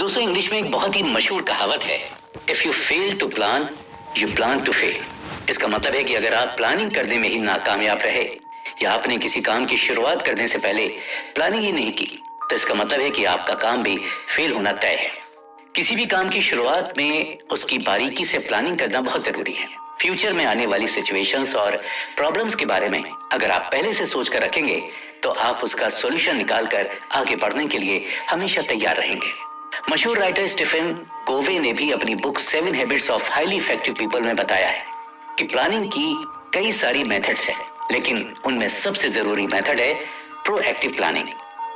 दोस्तों, इंग्लिश में एक बहुत ही मशहूर कहावत है, if you fail to plan you plan to fail. इसका मतलब है कि अगर आप प्लानिंग करने में ही नाकामयाब रहे या आपने किसी काम की शुरुआत करने से पहले प्लानिंग ही नहीं की, तो इसका मतलब है कि आपका काम भी फेल होना तय है। किसी भी काम की शुरुआत में उसकी बारीकी से प्लानिंग करना बहुत जरूरी है। फ्यूचर में आने वाली सिचुएशंस और प्रॉब्लम्स के बारे में अगर आप पहले से सोच कर रखेंगे तो आप उसका सॉल्यूशन निकालकर आगे बढ़ने के लिए हमेशा तैयार रहेंगे। मशहूर राइटर स्टीफन कोवे ने भी अपनी book 7 habits of highly effective people में बताया है कि प्लानिंग की कई सारी मेथड्स हैं, लेकिन उनमें सबसे जरूरी मेथड है प्रोएक्टिव प्लानिंग।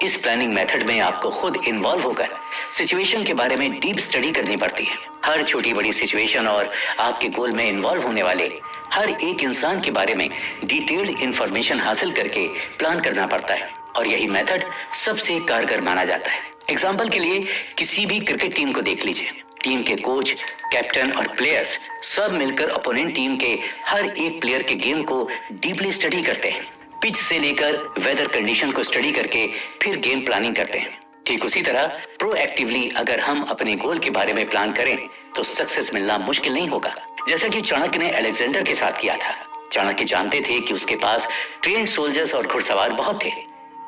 इस प्लानिंग मेथड में आपको खुद इन्वॉल्व होकर सिचुएशन के बारे में डीप स्टडी करनी पड़ती है। हर छोटी बड़ी सिचुएशन और आपके गोल में इन्वॉल्व होने वाले हर एक इंसान के बारे में डिटेल्ड इंफॉर्मेशन हासिल करके प्लान करना पड़ता है और यही मेथड सबसे कारगर माना जाता है। एग्जाम्पल के लिए किसी भी क्रिकेट टीम को देख लीजिए। टीम के कोच, कैप्टन और प्लेयर्स सब मिलकर ओपोनेंट टीम के हर एक प्लेयर के गेम को डीपली स्टडी करते हैं। पिच से लेकर वेदर कंडीशन को स्टडी करके फिर गेम प्लानिंग करते हैं। ठीक उसी तरह प्रोएक्टिवली अगर हम अपने गोल के बारे में प्लान करें तो सक्सेस मिलना मुश्किल नहीं होगा, जैसा कि चाणक्य ने अलेक्जेंडर के साथ किया था। चाणक्य जानते थे कि उसके पास ट्रेन्ड सोल्जर्स और घुड़सवार बहुत थे,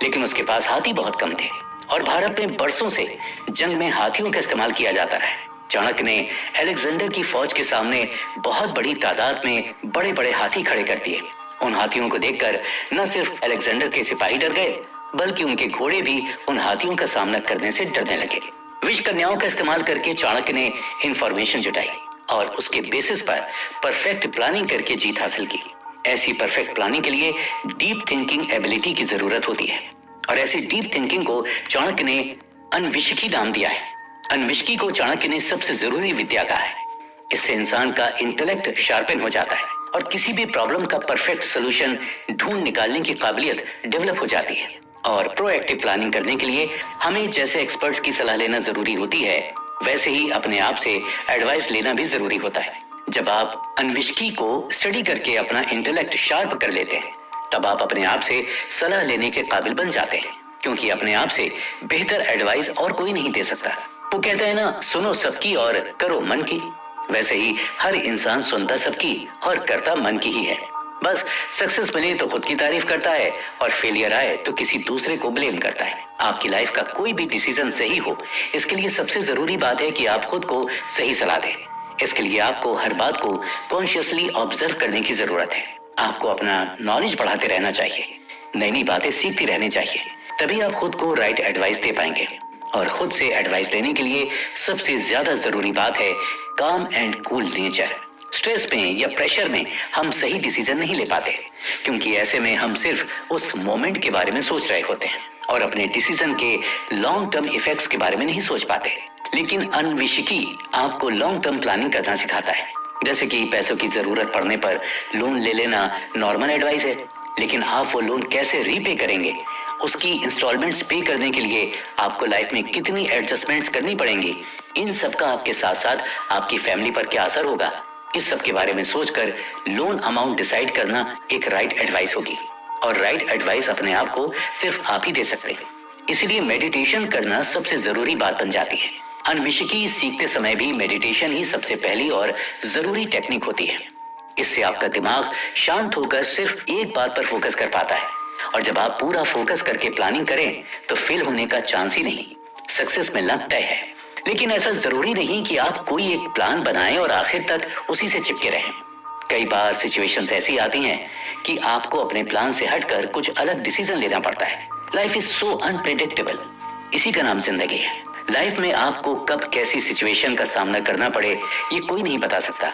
लेकिन उसके पास हाथी बहुत कम थे और भारत में बरसों से जंग में हाथियों का इस्तेमाल किया जाता है। चाणक्य ने अलेक्जेंडर की फौज के सामने बहुत बड़ी तादाद में बड़े बड़े हाथी खड़े कर दिए। उन हाथियों को देखकर न सिर्फ अलेक्जेंडर के सिपाही डर गए, बल्कि उनके घोड़े भी उन हाथियों का सामना करने से डरने लगे। विष कन्याओं का इस्तेमाल करके चाणक्य ने इंफॉर्मेशन जुटाई और उसके बेसिस पर परफेक्ट प्लानिंग करके जीत हासिल की। ऐसी परफेक्ट प्लानिंग के लिए डीप थिंकिंग एबिलिटी की जरूरत होती है और ऐसी डीप थिंकिंग को चाणक्य ने अन्वेषकी नाम दिया है। अन्वेषकी को चाणक्य ने सबसे जरूरी विद्या कहा है। इससे इंसान का इंटेलेक्ट शार्पन हो जाता है और किसी भी प्रॉब्लम का परफेक्ट सोल्यूशन ढूंढ निकालने की काबिलियत डेवलप हो जाती है। और प्रोएक्टिव प्लानिंग करने के लिए हमें जैसे एक्सपर्ट्स की सलाह लेना जरूरी होती है, वैसे ही अपने आप से एडवाइस लेना भी जरूरी होता है। जब आप अन्वेषकी को स्टडी करके अपना इंटेलेक्ट शार्प कर लेते हैं, तब आप अपने आप से सलाह लेने के काबिल बन जाते हैं, क्योंकि अपने आप से बेहतर एडवाइस और कोई नहीं दे सकता। वो कहते हैं ना, सुनो सबकी और करो मन की। वैसे ही हर इंसान सुनता सबकी और करता मन की ही है। बस सक्सेस मिले तो खुद की तारीफ करता है और फेलियर आए तो किसी दूसरे को ब्लेम करता है। आपकी लाइफ का कोई भी डिसीजन सही हो, इसके लिए सबसे जरूरी बात है कि आप खुद को सही सलाह दें। इसके लिए आपको हर बात को कॉन्शियसली ऑब्जर्व करने की जरूरत है। आपको अपना नॉलेज बढ़ाते रहना चाहिए, नई नई बातें सीखती रहनी चाहिए, तभी आप खुद को राइट एडवाइस दे पाएंगे। और खुद से एडवाइस लेने के लिए सबसे ज्यादा जरूरी बात है काम एंड कूल नेचर। स्ट्रेस में या प्रेशर में हम सही डिसीजन नहीं ले पाते, क्योंकि ऐसे में हम सिर्फ उस मोमेंट के बारे में सोच रहे होते हैं और अपने डिसीजन के लॉन्ग टर्म इफेक्ट्स के बारे में नहीं सोच पाते। लेकिन अन्वेषकी आपको लॉन्ग टर्म प्लानिंग करना सिखाता है। जैसे कि पैसों की जरूरत पड़ने पर लोन ले लेना नॉर्मल एडवाइस है, लेकिन आप वो लोन कैसे रीपे करेंगे, उसकी इंस्टॉलमेंट्स पे करने के लिए आपको लाइफ में कितनी एडजस्टमेंट्स करनी पड़ेंगी, इन सब का आपके साथ साथ आपकी फैमिली पर क्या असर होगा, इस सब के बारे में सोचकर लोन अमाउंट डिसाइड करना एक राइट एडवाइस होगी। और राइट एडवाइस अपने आप को सिर्फ आप ही दे सकते हैं। इसीलिए मेडिटेशन करना सबसे जरूरी बात बन जाती है। अन्वेषकी सीखते समय भी मेडिटेशन ही सबसे पहली और जरूरी टेक्निक होती है। इससे आपका दिमाग शांत होकर सिर्फ एक बात पर फोकस कर पाता है, और जब आप पूरा फोकस करके प्लानिंग करें तो फेल होने का चांस ही नहीं, सक्सेस मिलना तय है। लेकिन ऐसा जरूरी नहीं कि आप कोई एक प्लान बनाएं और आखिर तक उसी से चिपके रहें। कई बार सिचुएशंस ऐसी आती हैं कि आपको अपने प्लान से हटकर कुछ अलग डिसीजन लेना पड़ता है। लाइफ इज सो अनप्रेडिक्टेबल, इसी का नाम जिंदगी है। लाइफ में आपको कब कैसी सिचुएशन का सामना करना पड़े ये कोई नहीं बता सकता,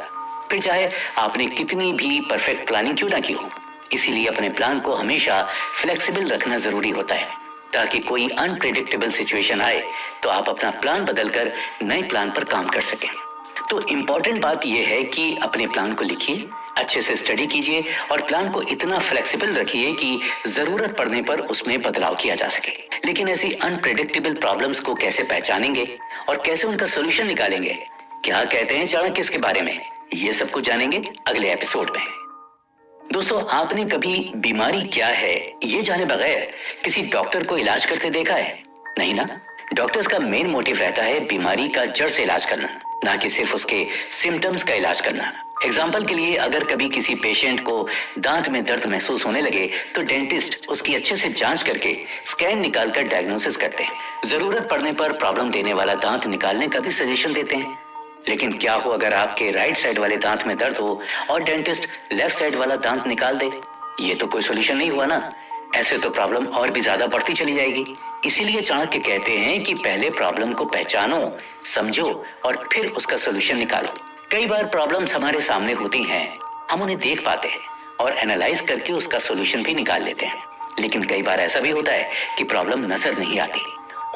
फिर चाहे आपने कितनी भी परफेक्ट प्लानिंग क्यों ना की हो। इसीलिए अपने प्लान को हमेशा फ्लेक्सिबल रखना जरूरी होता है, ताकि कोई अनप्रेडिक्टेबल सिचुएशन आए तो आप अपना प्लान बदलकर नए प्लान पर काम कर सकें। तो इम्पोर्टेंट बात यह है कि अपने प्लान को लिखिए, अच्छे से स्टडी कीजिए और प्लान को इतना फ्लेक्सिबल रखिए कि जरूरत पड़ने पर उसमें बदलाव किया जा सके। लेकिन ऐसी अनप्रेडिक्टेबल प्रॉब्लम्स को कैसे पहचानेंगे और कैसे उनका सोल्यूशन निकालेंगे, क्या कहते हैं चाणक्य इसके बारे में, ये सब कुछ जानेंगे अगले एपिसोड में। दोस्तों, आपने कभी बीमारी क्या है ये जाने बगैर किसी डॉक्टर को इलाज करते देखा है? नहीं ना? डॉक्टर्स का मेन मोटिव रहता है बीमारी का जड़ से इलाज करना, ना कि सिर्फ उसके सिम्टम्स का इलाज करना। एग्जाम्पल के लिए, अगर कभी किसी पेशेंट को दांत में दर्द महसूस होने लगे तो डेंटिस्ट उसकी अच्छे से जांच करके स्कैन निकालकर डायग्नोसिस करते हैं। जरूरत पड़ने पर प्रॉब्लम देने वाला दांत निकालने का भी सजेशन देते हैं। लेकिन क्या हो अगर आपके राइट साइड वाले दांत में दर्द हो और डेंटिस्ट लेफ्ट साइड वाला दांत निकाल दे? ये तो कोई सोल्यूशन नहीं हुआ ना। ऐसे तो प्रॉब्लम और भी ज्यादा बढ़ती चली जाएगी। इसीलिए चाणक्य कहते हैं कि पहले प्रॉब्लम को पहचानो, समझो और फिर उसका सोल्यूशन निकालो। कई बार प्रॉब्लम्स हमारे सामने होती हैं, हम उन्हें देख पाते हैं और एनालाइज करके उसका सोल्यूशन भी निकाल लेते हैं। लेकिन कई बार ऐसा भी होता है कि प्रॉब्लम नजर नहीं आती,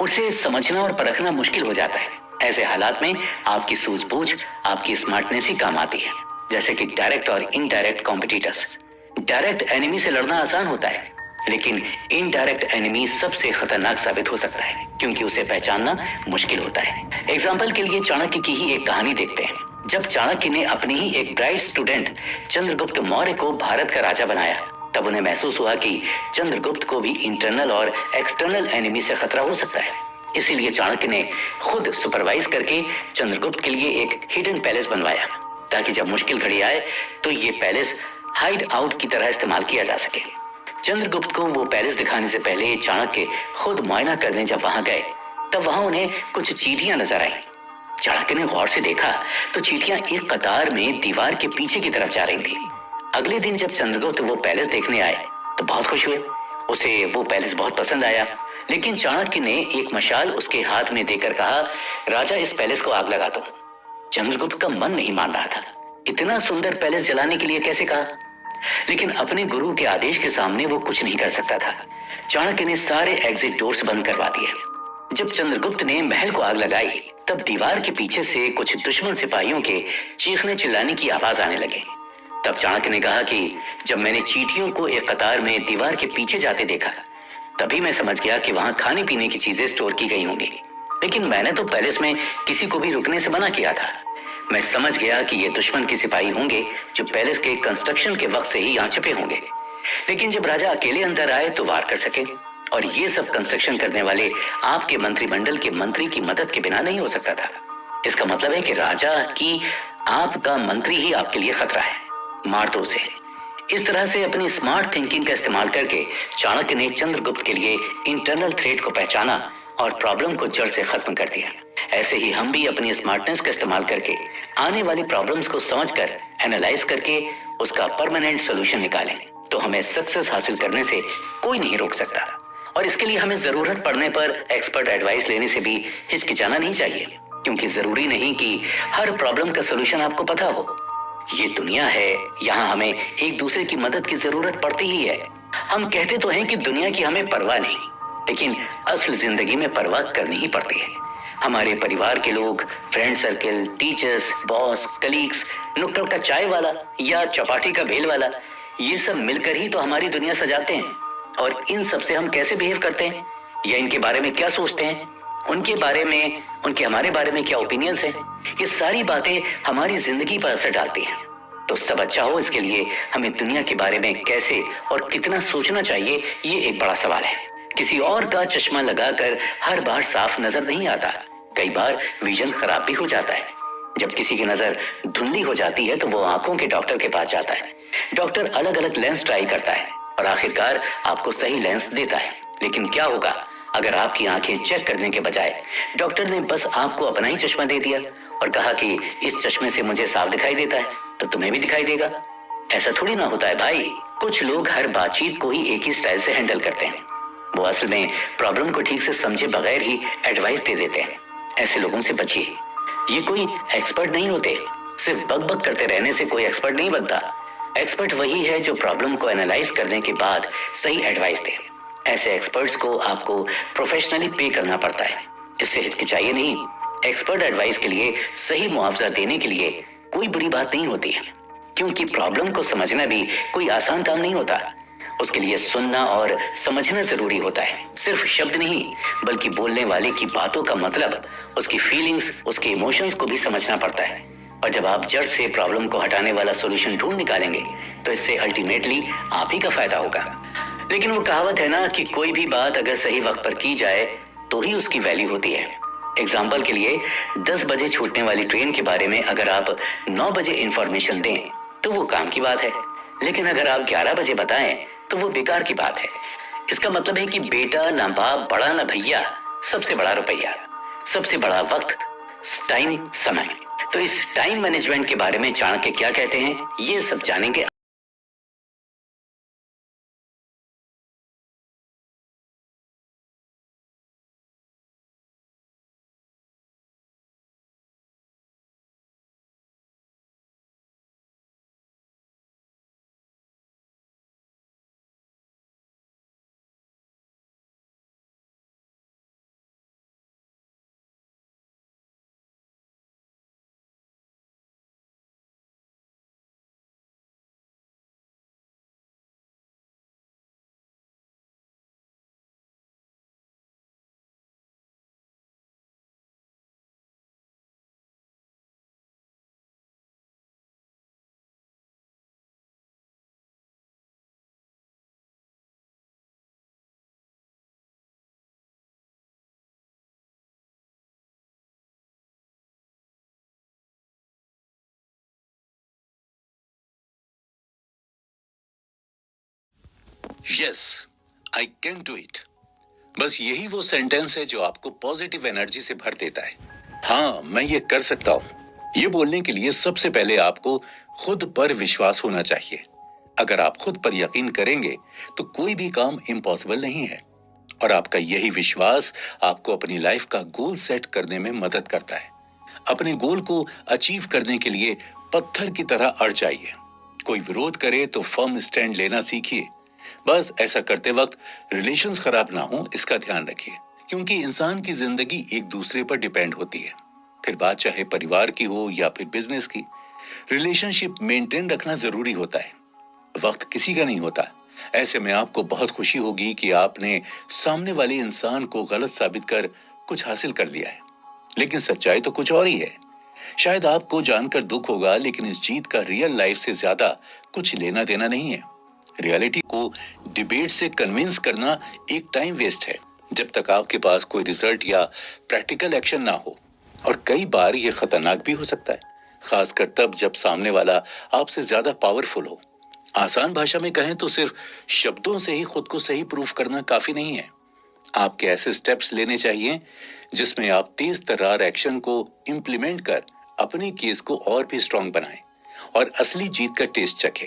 उसे समझना और परखना मुश्किल हो जाता है। ऐसे हालात में आपकी सूझबूझ, आपकी स्मार्टनेस ही काम आती है। जैसे कि डायरेक्ट और इनडायरेक्ट कॉम्पिटिटर्स। डायरेक्ट एनिमी से लड़ना आसान होता है, लेकिन इनडायरेक्ट एनिमी सबसे खतरनाक साबित हो सकता है, क्योंकि उसे पहचानना मुश्किल होता है। एग्जाम्पल के लिए चाणक्य की ही एक कहानी देखते हैं। जब चाणक्य ने अपने ही एक ब्राइट स्टूडेंट चंद्रगुप्त मौर्य को भारत का राजा बनाया, तब उन्हें महसूस हुआ कि चंद्रगुप्त को भी इंटरनल और एक्सटर्नल एनिमी से खतरा हो सकता है। इसीलिए चाणक्य ने खुद सुपरवाइज करके चंद्रगुप्त के लिए एक हिडन पैलेस बनवाया, ताकि जब मुश्किल घड़ी आए तो ये पैलेस हाइड आउट की तरह इस्तेमाल किया जा सके। चंद्रगुप्त को वो पैलेस दिखाने से पहले चाणक्य खुद मुआयना करने जब वहां गए, तब वहां उन्हें कुछ चींटियां नजर आई। चाणक्य ने गौर से देखा तो चींटियां एक कतार में दीवार के पीछे की तरफ जा रही थी। अगले दिन जब चंद्रगुप्त वो पैलेस देखने आए तो बहुत खुश हुए। उसे वो पैलेस बहुत पसंद आया। लेकिन चाणक्य ने एक मशाल उसके हाथ में देकर कहा, राजा इस पैलेस को आग लगा दो। चंद्रगुप्त का मन नहीं मान रहा था। इतना सुंदर पैलेस जलाने के लिए कैसे कहा? लेकिन अपने गुरु के आदेश के सामने वो कुछ नहीं कर सकता था। चाणक्य ने सारे एग्जिट डोर्स बंद करवा दिए। जब चंद्रगुप्त ने महल को आग लगाई, तब दीवार के पीछे से कुछ दुश्मन सिपाहियों के चीखने चिल्लाने की आवाज आने लगे। तब चाणक्य ने कहा कि जब मैंने चींटियों को एक कतार में दीवार के पीछे जाते देखा, तभी मैं समझ गया कि वहां खाने पीने की चीजें स्टोर की गई होंगी। लेकिन मैंने तो पैलेस में किसी को भी रुकने से मना किया था। मैं समझ गया कि ये दुश्मन के सिपाही होंगे जो पैलेस के कंस्ट्रक्शन के वक्त से ही यहाँ छुपे होंगे। लेकिन जब राजा अकेले अंदर आए तो वार कर सके, और ये सब कंस्ट्रक्शन करने वाले आपके मंत्रिमंडल के मंत्री की मदद के बिना नहीं हो सकता था। इसका मतलब है कि राजा की आपका मंत्री ही आपके लिए खतरा है, मार दो उसे। इस तरह से अपनी स्मार्ट थिंकिंग का इस्तेमाल करके चाणक्य ने चंद्रगुप्त के लिए इंटरनल थ्रेट को पहचाना और प्रॉब्लम को जड़ से खत्म कर दिया। ऐसे ही हम भी अपनी स्मार्टनेस का इस्तेमाल करके आने वाली प्रॉब्लम्स को समझकर, एनालाइज करके उसका परमानेंट सोल्यूशन निकालें, तो हमें सक्सेस हासिल करने से कोई नहीं रोक सकता। और इसके लिए हमें जरूरत पड़ने पर एक्सपर्ट एडवाइस लेने से भी हिचकिचाना नहीं चाहिए, क्योंकि जरूरी नहीं कि हर प्रॉब्लम का सोल्यूशन आपको पता हो। ये दुनिया है, यहाँ हमें एक दूसरे की मदद की जरूरत पड़ती ही है। हम कहते तो हैं कि दुनिया की हमें परवाह नहीं, लेकिन असल जिंदगी में परवाह करनी ही पड़ती है। हमारे परिवार के लोग, friend circle, teachers, boss, colleagues, नुक्कड़ का चाय वाला या चपाटी का भेल वाला, ये सब मिलकर ही तो हमारी दुनिया सजाते हैं। और इन सब से हम कैसे बिहेव करते हैं या इनके बारे में क्या सोचते हैं, उनके बारे में, उनके हमारे बारे में क्या ओपिनियंस हैं, ये सारी बातें हमारी जिंदगी पर असर डालती हैं। तो सब अच्छा हो, इसके लिए हमें दुनिया के बारे में कैसे और कितना सोचना चाहिए, ये एक बड़ा सवाल है। किसी और का चश्मा लगाकर हर बार साफ नजर नहीं आता। कई बार विजन खराब भी हो जाता है। जब किसी की नजर धुंधली हो जाती है तो वो आंखों के डॉक्टर के पास जाता है। डॉक्टर अलग अलग लेंस ट्राई करता है और आखिरकार आपको सही लेंस देता है। लेकिन क्या होगा अगर आपकी आंखें चेक करने के बजाय डॉक्टर ने बस आपको अपना ही चश्मा दे दिया और कहा कि इस चश्मे से मुझे साफ दिखाई देता है, तो तुम्हें भी दिखाई देगा? ऐसा थोड़ी ना होता है भाई। कुछ लोग हर बातचीत को ही एक ही स्टाइल से हैंडल करते हैं। वो असल में प्रॉब्लम को ठीक से समझे बगैर ही एडवाइस दे देते हैं। ऐसे लोगों से बचिए। ये कोई एक्सपर्ट नहीं होते। सिर्फ बक करते रहने से कोई एक्सपर्ट नहीं बनता। एक्सपर्ट वही है जो प्रॉब्लम को एनालाइज करने के बाद सही एडवाइस दे। ऐसे एक्सपर्ट्स को आपको प्रोफेशनली पे करना पड़ता है। इससे हिचकिचाइए नहीं। एक्सपर्ट एडवाइस के लिए सही मुआवजा देने के लिए कोई बुरी बात नहीं होती है, क्योंकि प्रॉब्लम को समझना भी कोई आसान काम नहीं होता। उसके लिए सुनना और समझना जरूरी होता है। सिर्फ शब्द नहीं, बल्कि बोलने वाले की बातों का मतलब, उसकी फीलिंग्स, उसके इमोशंस को भी समझना पड़ता है। और जब आप जड़ से प्रॉब्लम को हटाने वाला सॉल्यूशन ढूंढ निकालेंगे तो इससे अल्टीमेटली आप ही का फायदा होगा। लेकिन वो कहावत है ना कि कोई भी बात अगर सही वक्त पर की जाए तो ही उसकी वैल्यू होती है। एग्जाम्पल के लिए 10 बजे छूटने वाली ट्रेन के बारे में अगर आप 9 बजे इंफॉर्मेशन दें तो वो काम की बात है, लेकिन अगर आप 11 बजे बताएं तो वो बेकार की बात है। इसका मतलब है कि बेटा ना बाप, बड़ा ना भैया, सबसे बड़ा रुपया, सबसे बड़ा वक्त, टाइम, समय। तो इस टाइम मैनेजमेंट के बारे में चाणक्य क्या कहते हैं, ये सब जानेंगे। Yes, I can do it. बस यही वो सेंटेंस है जो आपको पॉजिटिव एनर्जी से भर देता है। हाँ, मैं ये कर सकता हूँ। ये बोलने के लिए सबसे पहले आपको खुद पर विश्वास होना चाहिए। अगर आप खुद पर यकीन करेंगे तो कोई भी काम इम्पॉसिबल नहीं है। और आपका यही विश्वास आपको अपनी लाइफ का गोल सेट करने में मदद करता है। अपने गोल को अचीव करने के लिए पत्थर की तरह अड़ जाइए। कोई विरोध करे तो फर्म स्टैंड लेना सीखिए। बस ऐसा करते वक्त रिलेशंस खराब ना हो, इसका ध्यान रखिए, क्योंकि इंसान की जिंदगी एक दूसरे पर डिपेंड होती है। फिर बात चाहे परिवार की हो या फिर बिजनेस की, रिलेशनशिप मेंटेन रखना जरूरी होता है। वक्त किसी का नहीं होता। ऐसे में आपको बहुत खुशी होगी कि आपने सामने वाले इंसान को गलत साबित कर कुछ हासिल कर लिया है। लेकिन सच्चाई तो कुछ और ही है। शायद आपको जानकर दुख होगा, लेकिन इस जीत का रियल लाइफ से ज्यादा कुछ लेना देना नहीं है। रियलिटी को डिबेट से कन्विंस करना एक टाइम वेस्ट है, जब तक आपके पास कोई रिजल्ट या प्रैक्टिकल एक्शन ना हो। और कई बार ये खतरनाक भी हो सकता है, खासकर तब जब सामने वाला आपसे ज्यादा पावरफुल हो। आसान भाषा में कहें तो सिर्फ शब्दों से ही खुद को सही प्रूफ करना काफी नहीं है। आपके ऐसे स्टेप्स लेने चाहिए जिसमें आप तेज तर्रार एक्शन को इम्प्लीमेंट कर अपने केस को और भी स्ट्रांग बनाएं और असली जीत का टेस्ट चखें।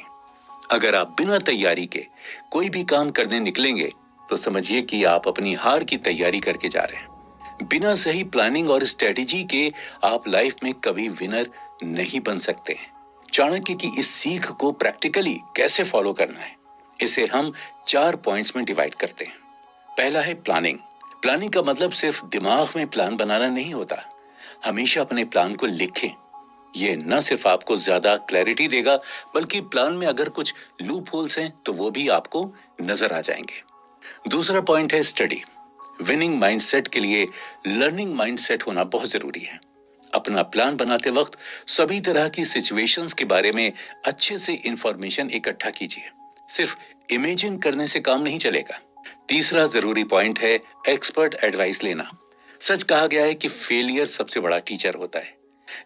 अगर आप बिना तैयारी के कोई भी काम करने निकलेंगे तो समझिए कि आप अपनी हार की तैयारी करके जा रहे हैं। बिना सही प्लानिंग और स्ट्रेटेजी के आप लाइफ में कभी विनर नहीं बन सकते हैं। चाणक्य की इस सीख को प्रैक्टिकली कैसे फॉलो करना है, इसे हम 4 पॉइंट्स में डिवाइड करते हैं। पहला है प्लानिंग। प्लानिंग का मतलब सिर्फ दिमाग में प्लान बनाना नहीं होता। हमेशा अपने प्लान को लिखें। ये न सिर्फ आपको ज्यादा क्लैरिटी देगा, बल्कि प्लान में अगर कुछ लूप होल्स हैं तो वो भी आपको नजर आ जाएंगे। दूसरा पॉइंट है स्टडी। विनिंग माइंडसेट के लिए लर्निंग माइंडसेट होना बहुत जरूरी है। अपना प्लान बनाते वक्त सभी तरह की सिचुएशंस के बारे में अच्छे से इंफॉर्मेशन इकट्ठा कीजिए। सिर्फ इमेजिन करने से काम नहीं चलेगा। तीसरा जरूरी पॉइंट है एक्सपर्ट एडवाइस लेना। सच कहा गया है कि फेलियर सबसे बड़ा टीचर होता है,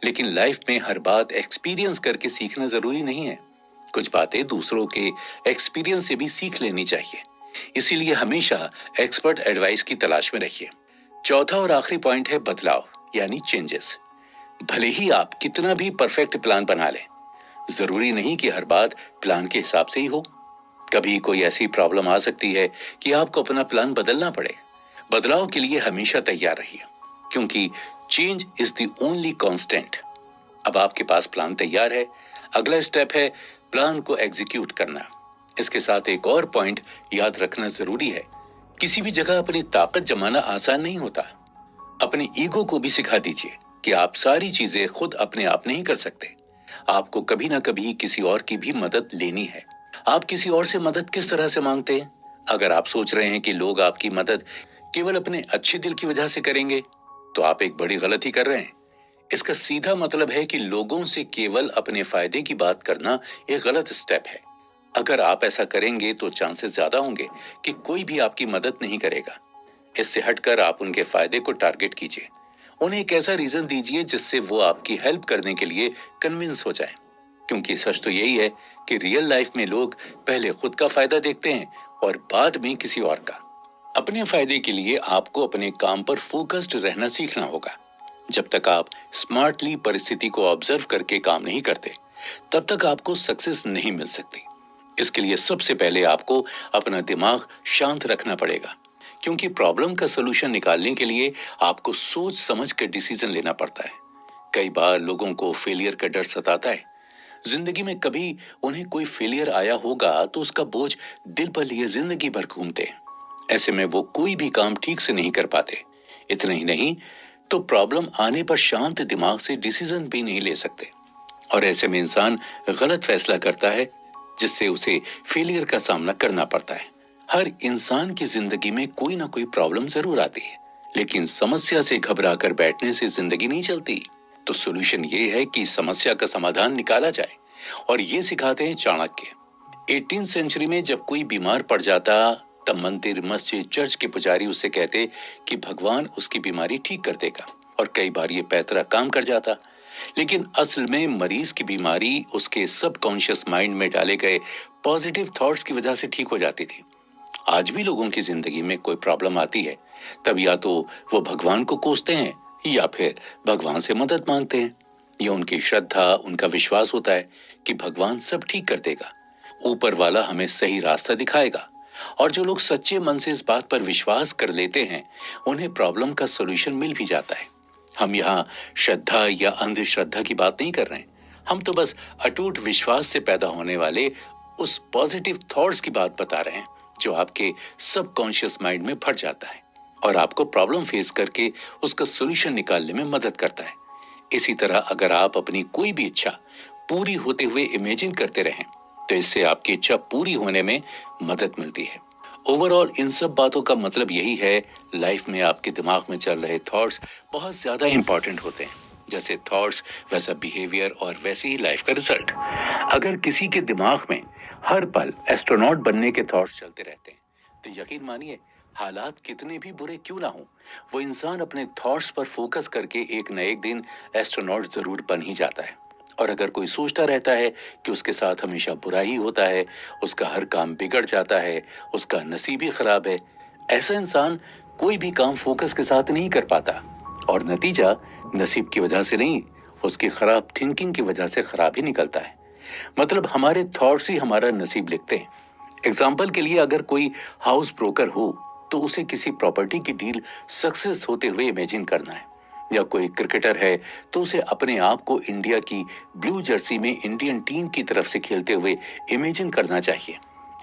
लेकिन लाइफ में हर बात एक्सपीरियंस करके सीखना जरूरी नहीं है। कुछ बातें दूसरों के एक्सपीरियंस से भी सीख लेनी चाहिए। इसीलिए हमेशा एक्सपर्ट एडवाइस की तलाश में रहिए। चौथा और आखिरी पॉइंट है बदलाव, यानी चेंजेस। भले ही आप कितना भी परफेक्ट प्लान बना लें, जरूरी नहीं कि हर बात प्लान के हिसाब से ही हो। कभी कोई ऐसी प्रॉब्लम आ सकती है कि आपको अपना प्लान बदलना पड़े। बदलाव के लिए हमेशा तैयार रहिए, क्योंकि change is the only constant. अब आपके पास प्लान तैयार है, अगला स्टेप है प्लान को एग्जीक्यूट करना। इसके साथ एक और पॉइंट याद रखना जरूरी है। किसी भी जगह अपनी ताकत जमाना आसान नहीं होता। अपने ईगो को भी सिखा दीजिए कि आप सारी चीजें खुद अपने आप नहीं कर सकते। आपको कभी ना कभी किसी और की भी मदद लेनी है। आप किसी और से मदद किस तरह से मांगते हैं? अगर आप सोच रहे हैं कि लोग आपकी मदद केवल अपने अच्छे दिल की वजह से करेंगे, तो आप एक बड़ी गलती कर रहे हैं। इसका सीधा मतलब है कि लोगों से केवल अपने फायदे की बात करना एक गलत स्टेप है। अगर आप ऐसा करेंगे तो चांसेस ज्यादा होंगे कि कोई भी आपकी मदद नहीं करेगा। इससे हटकर आप उनके फायदे को टारगेट कीजिए। उन्हें एक ऐसा रीजन दीजिए जिससे वो आपकी हेल्प करने के लिए कन्विंस हो जाए, क्योंकि सच तो यही है कि रियल लाइफ में लोग पहले खुद का फायदा देखते हैं और बाद में किसी और का। अपने फायदे के लिए आपको अपने काम पर फोकस्ड रहना सीखना होगा। जब तक आप स्मार्टली परिस्थिति को ऑब्जर्व करके काम नहीं करते, तब तक आपको सक्सेस नहीं मिल सकती। इसके लिए सबसे पहले आपको अपना दिमाग शांत रखना पड़ेगा, क्योंकि प्रॉब्लम का सलूशन निकालने के लिए आपको सोच समझ कर डिसीजन लेना पड़ता है। कई बार लोगों को फेलियर का डर सताता है। जिंदगी में कभी उन्हें कोई फेलियर आया होगा तो उसका बोझ दिल पर लिए जिंदगी भर घूमते हैं। ऐसे में वो कोई भी काम ठीक से नहीं कर पाते। इतना ही नहीं तो प्रॉब्लम आने पर शांत दिमाग से डिसीजन भी नहीं ले सकते, और ऐसे में इंसान गलत फैसला करता है, जिससे उसे फेलियर का सामना करना पड़ता है। हर इंसान की जिंदगी में कोई ना कोई प्रॉब्लम जरूर आती है, लेकिन समस्या से घबरा कर बैठने से जिंदगी नहीं चलती। तो सोल्यूशन ये है कि समस्या का समाधान निकाला जाए, और ये सिखाते हैं चाणक्य। 18वीं सेंचुरी में जब कोई बीमार पड़ जाता, तब मंदिर, मस्जिद, चर्च के पुजारी उससे कहते कि भगवान उसकी बीमारी ठीक कर देगा, और कई बार ये पैतरा काम कर जाता। लेकिन असल में मरीज की बीमारी उसके सबकॉन्शियस माइंड में डाले गए पॉजिटिव थॉट्स की वजह से ठीक हो जाती थी। आज भी लोगों की जिंदगी में कोई प्रॉब्लम आती है, तब या तो वो भगवान को कोसते हैं या फिर भगवान से मदद मांगते हैं। ये उनकी श्रद्धा, उनका विश्वास होता है कि भगवान सब ठीक कर देगा, ऊपर वाला हमें सही रास्ता दिखाएगा। और जो लोग सच्चे मन से इस बात पर विश्वास कर लेते हैं, उन्हें प्रॉब्लम का सलूशन मिल भी जाता है। हम यहाँ श्रद्धा या अंधश्रद्धा की बात नहीं कर रहे हैं, हम तो बस अटूट विश्वास से पैदा होने वाले उस पॉजिटिव थॉट्स की बात बता रहे हैं जो आपके सबकॉन्शियस माइंड में भर जाता है और आपको प्रॉब्लम फेस करके उसका सलूशन निकालने में मदद करता है। इसी तरह अगर आप अपनी कोई भी इच्छा पूरी होते हुए इमेजिन करते रहें, तो इससे आपकी इच्छा पूरी होने में मदद मिलती है। ओवरऑल इन सब बातों का मतलब यही है, लाइफ में आपके दिमाग में चल रहे थॉट्स बहुत ज्यादा इंपॉर्टेंट होते हैं। जैसे थॉट्स वैसा बिहेवियर, और वैसे ही लाइफ का रिजल्ट। अगर किसी के दिमाग में हर पल एस्ट्रोनॉट बनने के थॉट्स चलते रहते हैं, तो यकीन मानिए हालात कितने भी बुरे क्यों ना हो, वो इंसान अपने थॉट्स पर फोकस करके एक न एक दिन एस्ट्रोनॉट जरूर बन ही जाता है। और अगर कोई सोचता रहता है कि उसके साथ हमेशा बुरा ही होता है, उसका हर काम बिगड़ जाता है, उसका नसीब ही खराब है, ऐसा इंसान कोई भी काम फोकस के साथ नहीं कर पाता, और नतीजा नसीब की वजह से नहीं, उसकी खराब थिंकिंग की वजह से खराब ही निकलता है। मतलब हमारे थॉट्स ही हमारा नसीब लिखते हैं। एग्जाम्पल के लिए अगर कोई हाउस ब्रोकर हो, तो उसे किसी प्रॉपर्टी की डील सक्सेस होते हुए इमेजिन करना है, या कोई क्रिकेटर है तो उसे अपने आप को इंडिया की ब्लू जर्सी में इंडियन टीम की तरफ से खेलते हुए इमेजिन करना चाहिए।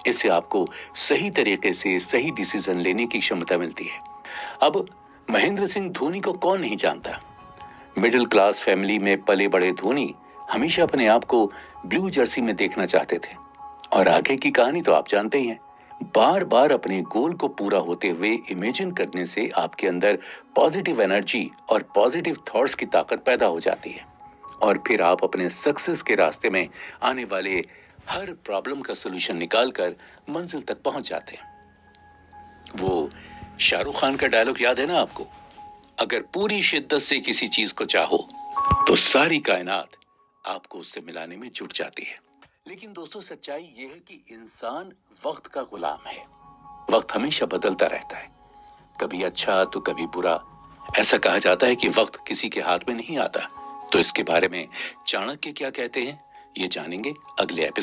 इससे आपको सही तरीके से सही डिसीजन लेने की क्षमता मिलती है। अब महेंद्र सिंह धोनी को कौन नहीं जानता। मिडिल क्लास फैमिली में पले बड़े धोनी हमेशा अपने आप को ब्लू जर्सी में देखना चाहते थे, और आगे की कहानी तो आप जानते ही हैं। बार बार अपने गोल को पूरा होते हुए इमेजिन करने से आपके अंदर पॉजिटिव एनर्जी और पॉजिटिव थॉट्स की ताकत पैदा हो जाती है, और फिर आप अपने सक्सेस के रास्ते में आने वाले हर प्रॉब्लम का सलूशन निकालकर मंजिल तक पहुंच जाते हैं। वो शाहरुख खान का डायलॉग याद है ना आपको, अगर पूरी शिद्दत से किसी चीज को चाहो तो सारी कायनात आपको उससे मिलाने में जुट जाती है। लेकिन दोस्तों सच्चाई ये है कि इंसान वक्त का गुलाम है। वक्त हमेशा बदलता रहता है, कभी अच्छा तो कभी बुरा। ऐसा कहा जाता है कि वक्त किसी के हाथ में नहीं आता। तो इसके बारे में चाणक्य क्या कहते हैं, ये जानेंगे अगले एपिसोड।